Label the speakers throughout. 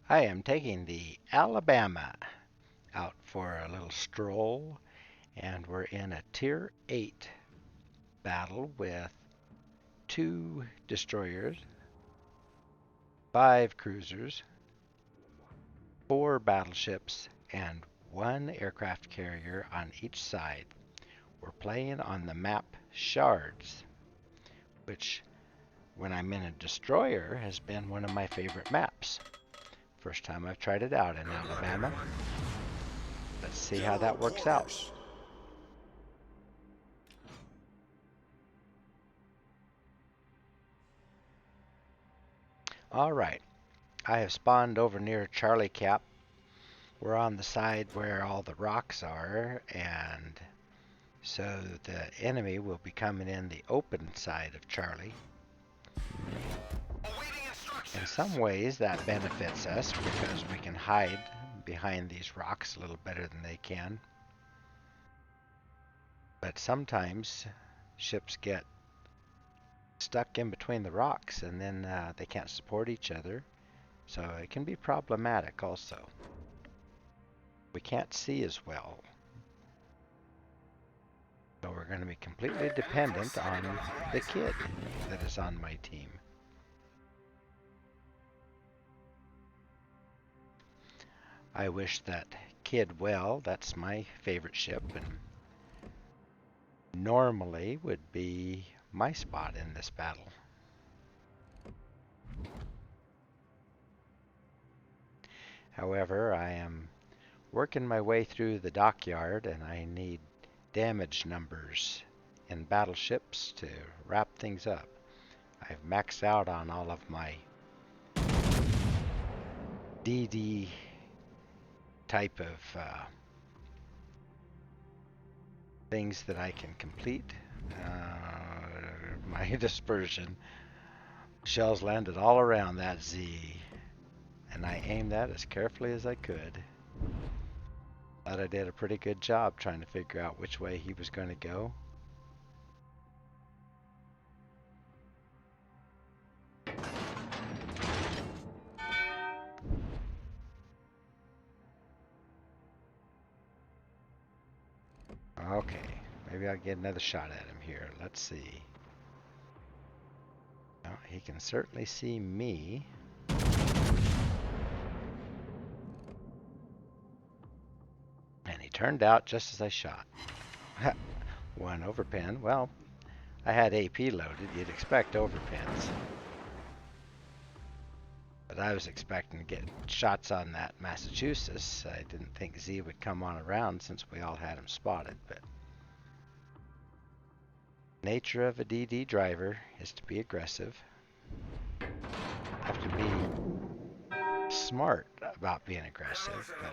Speaker 1: I am taking the Alabama out for a little stroll, and we're in a Tier 8 battle with 2 destroyers, 5 cruisers, 4 battleships, and 1 aircraft carrier on each side. We're playing on the map Shards, which, when I'm in a destroyer, has been one of my favorite maps. First time I've tried it out in Alabama. Let's see how that works out. Alright, I have spawned over near Charlie Cap. We're on the side where all the rocks are, and so the enemy will be coming in the open side of Charlie. In some ways that benefits us because we can hide behind these rocks a little better than they can. But sometimes ships get stuck in between the rocks and then they can't support each other. So it can be problematic also. We can't see as well. So we're going to be completely dependent on the kid that is on my team. I wish that kid well. That's my favorite ship, and normally would be my spot in this battle. However, I am working my way through the dockyard, and I need damage numbers in battleships to wrap things up. I've maxed out on all of my DD type of things that I can complete. My dispersion shells landed all around that Z, and I aimed that as carefully as I could. Thought I did a pretty good job trying to figure out which way he was going to go. Okay, maybe I'll get another shot at him here. Let's see. Well, he can certainly see me. And he turned out just as I shot. 1 overpin. Well, I had AP loaded. You'd expect overpins. But I was expecting to get shots on that Massachusetts. I didn't think Z would come on around since we all had him spotted, but nature of a DD driver is to be aggressive. Have to be smart about being aggressive, but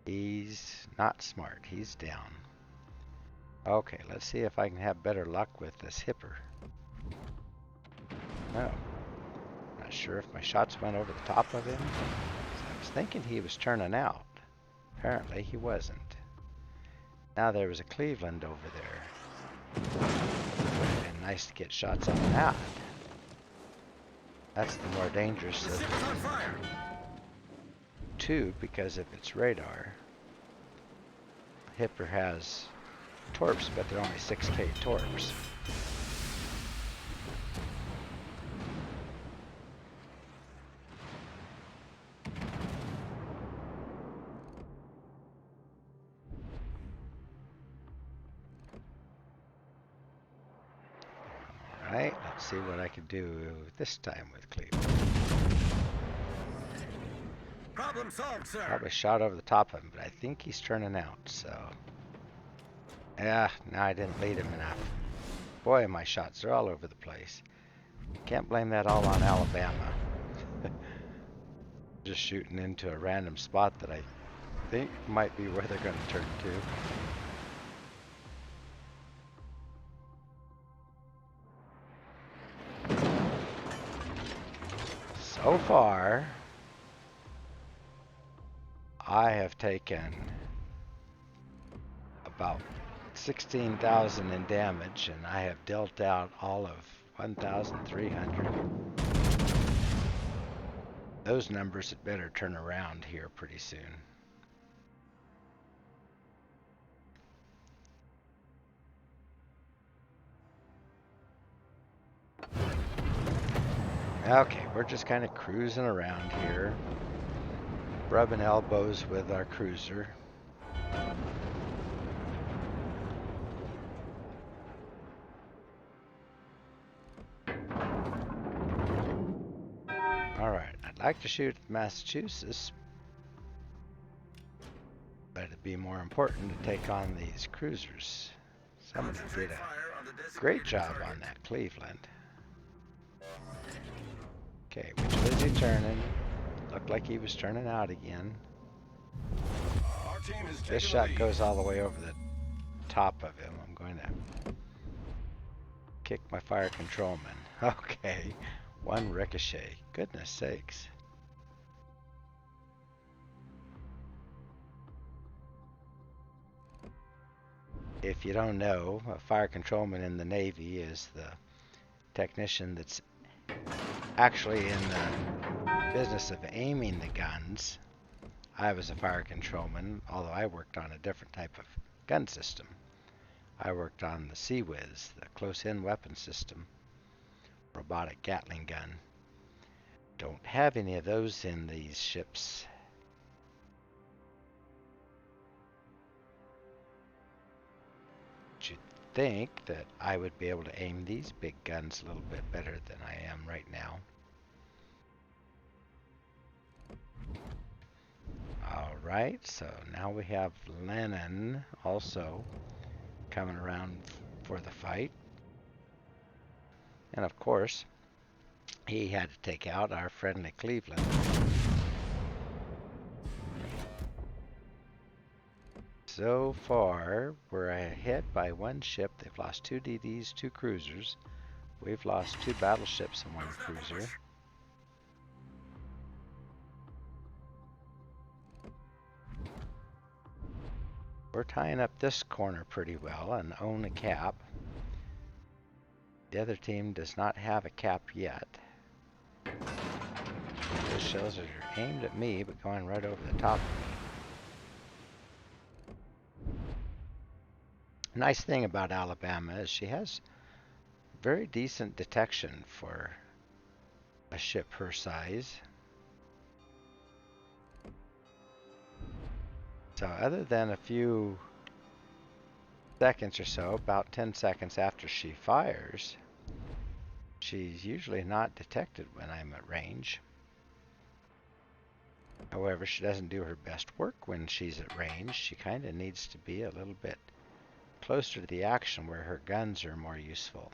Speaker 1: he's not smart. He's down. Okay, let's see if I can have better luck with this hipper. No. Not sure if my shots went over the top of him. I was thinking he was turning out. Apparently he wasn't. Now there was a Cleveland over there. Would have been nice to get shots on that. That's the more dangerous of the two because of its radar. Hipper has torps, but they're only 6K torps. Alright, let's see what I can do this time with Cleveland.
Speaker 2: Problem solved, sir.
Speaker 1: Probably shot over the top of him, but I think he's turning out, so. Yeah, no, I didn't lead him enough. Boy, my shots are all over the place. Can't blame that all on Alabama. Just shooting into a random spot that I think might be where they're going to turn to. So far, I have taken about 16,000 in damage, and I have dealt out all of 1,300. Those numbers had better turn around here pretty soon. Okay, we're just kind of cruising around here, rubbing elbows with our cruiser. Alright, I'd like to shoot Massachusetts, but it'd be more important to take on these cruisers. Somebody did a great job on that Cleveland. Okay, which way is he turning? Looked like he was turning out again. This shot goes all the way over the top of him. I'm going to kick my fire controlman. Okay, one ricochet. Goodness sakes. If you don't know, a fire controlman in the Navy is the technician that's actually in the business of aiming the guns. I was a fire controlman, although I worked on a different type of gun system. I worked on the CWIS, the close-in weapon system, robotic Gatling gun. Don't have any of those in these ships. You'd think that I would be able to aim these big guns a little bit better than I am right now. Alright, so now we have Lennon also coming around for the fight. And of course, he had to take out our friendly Cleveland. So far, we're ahead by one ship. They've lost 2 DDs, 2 cruisers. We've lost 2 battleships and 1 cruiser. We're tying up this corner pretty well and own a cap. The other team does not have a cap yet. Those shells are aimed at me, but going right over the top of me. Nice thing about Alabama is she has very decent detection for a ship her size. So other than a few seconds or so, about 10 seconds after she fires, she's usually not detected when I'm at range. However, she doesn't do her best work when she's at range. She kind of needs to be a little bit closer to the action where her guns are more useful.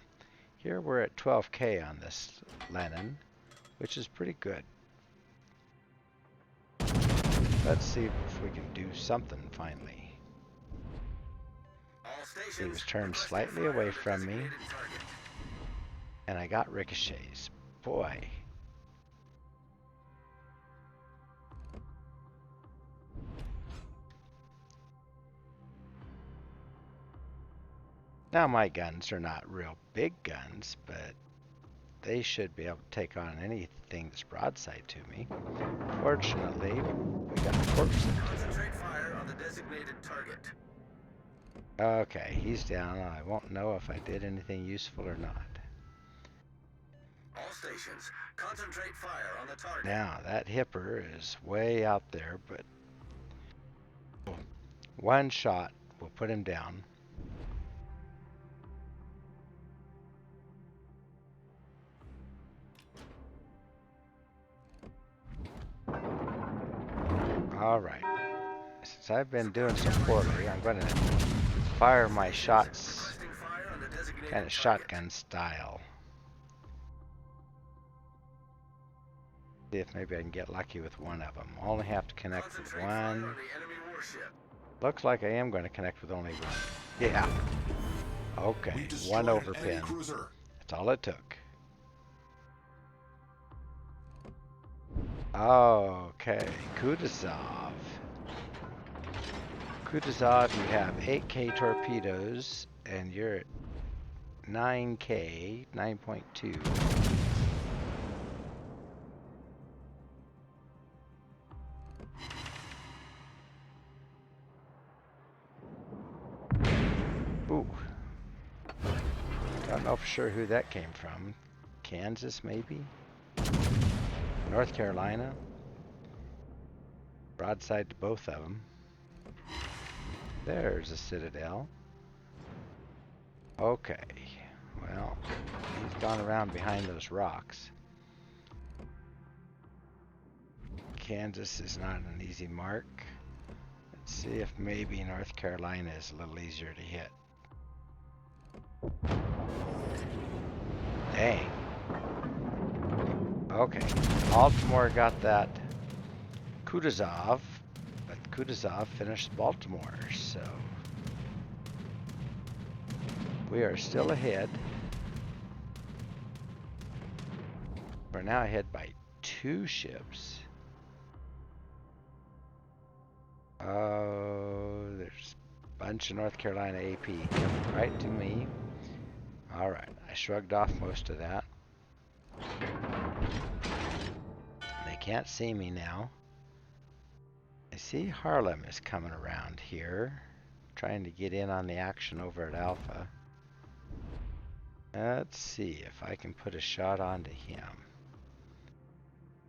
Speaker 1: Here we're at 12K on this Lennon, which is pretty good. Let's see if we can do something finally. He was turned slightly away from me, and I got ricochets. Boy. Now my guns are not real big guns, but they should be able to take on anything that's broadside to me. Fortunately, we got a corpse into him.
Speaker 2: Concentrate fire on the designated target.
Speaker 1: Okay, he's down. I won't know if I did anything useful or not.
Speaker 2: All stations, concentrate fire on the target.
Speaker 1: Now, that hipper is way out there, but one shot will put him down. Alright. Since I've been doing so poorly, I'm going to fire my shots kind of shotgun style. See if maybe I can get lucky with one of them. Only have to connect with one. Looks like I am going to connect with only one. Yeah. Okay, one overpin. That's all it took. Okay, Kutuzov. Kutuzov, you have 8K torpedoes, and you're at 9K, 9.2. Ooh. Don't know for sure who that came from. Kansas, maybe? North Carolina? Broadside to both of them. There's a citadel. Okay. Well, he's gone around behind those rocks. Kansas is not an easy mark. Let's see if maybe North Carolina is a little easier to hit. Dang. Okay. Baltimore got that Kutuzov, but Kutuzov finished Baltimore, so we are still ahead. We're now ahead by 2 ships. Oh, there's a bunch of North Carolina AP coming right to me. Alright, I shrugged off most of that. They can't see me now. I see Harlem is coming around here, trying to get in on the action over at Alpha. Let's see if I can put a shot onto him.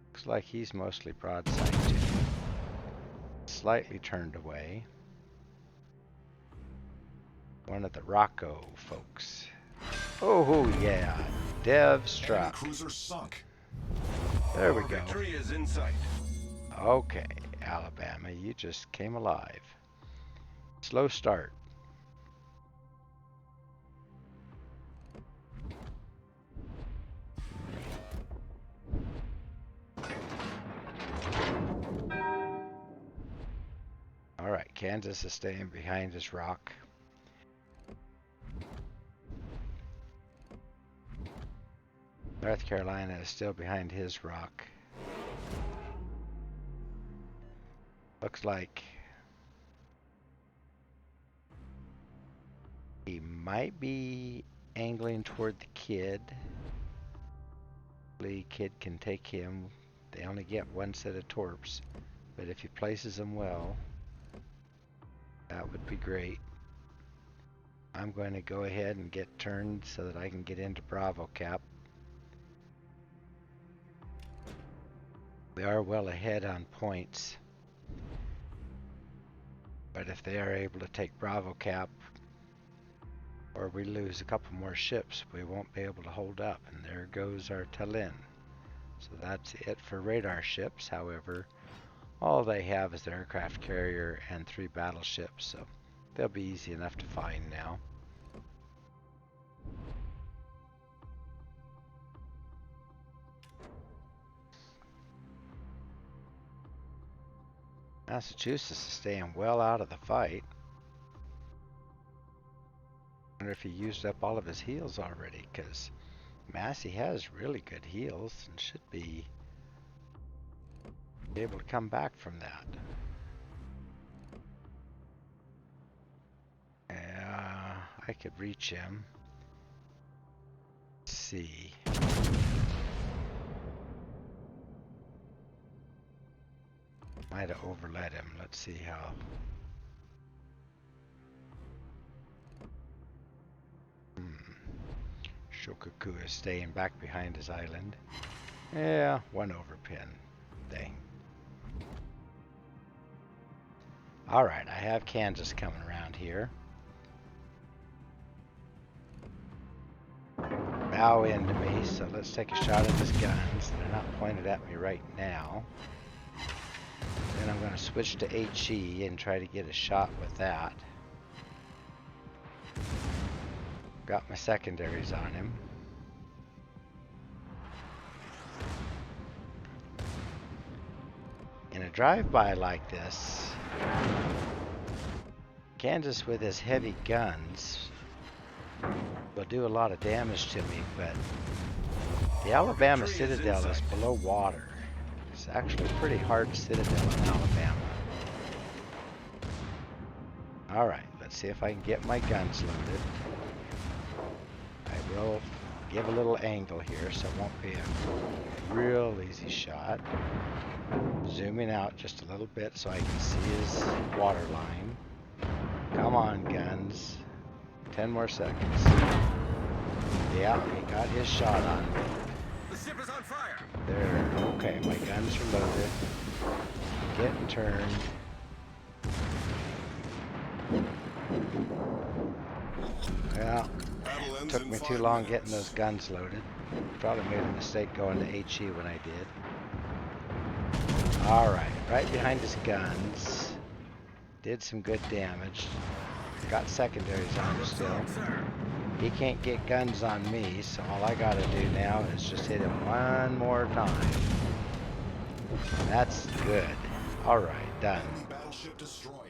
Speaker 1: Looks like he's mostly broadside to. Slightly turned away. One of the Rocco folks. Oh yeah, Dev struck.
Speaker 2: Cruiser sunk.
Speaker 1: There we go.
Speaker 2: Victory is in sight.
Speaker 1: Okay, Alabama, you just came alive. Slow start. Alright, Kansas is staying behind his rock. North Carolina is still behind his rock. Looks like he might be angling toward the Kid. Hopefully Kid can take him. They only get 1 set of torps, but if he places them well, that would be great. I'm going to go ahead and get turned so that I can get into Bravo Cap. We are well ahead on points, but if they are able to take Bravo Cap, or we lose a couple more ships, we won't be able to hold up, and there goes our Tallinn. So that's it for radar ships. However, all they have is the aircraft carrier and 3 battleships, so they'll be easy enough to find now. Massachusetts is staying well out of the fight. I wonder if he used up all of his heals already, because Massey has really good heals and should be able to come back from that. Yeah, I could reach him. Let's see. Might have overlet him. Let's see how. Shokaku is staying back behind his island. Yeah, 1 overpin. Dang. Alright, I have Kansas coming around here. Bow into me, so let's take a shot at his guns. They're not pointed at me right now. Then I'm going to switch to HE and try to get a shot with that. Got my secondaries on him. In a drive-by like this, Kansas with his heavy guns will do a lot of damage to me, but the Alabama Citadel is below water. It's actually a pretty hard citadel in Alabama. Alright, let's see if I can get my guns loaded. I will give a little angle here so it won't be a real easy shot. Zooming out just a little bit so I can see his water line. Come on, guns. 10 more seconds. Yeah, he got his shot on me.
Speaker 2: The ship is on fire.
Speaker 1: There. Okay, my guns are loaded. Getting turned. Well, took me too long getting those guns loaded. Probably made a mistake going to HE when I did. Alright, right behind his guns. Did some good damage. Got secondaries on him still. He can't get guns on me, so all I gotta do now is just hit him one more time. That's good. Alright, done.
Speaker 3: Battleship destroyed.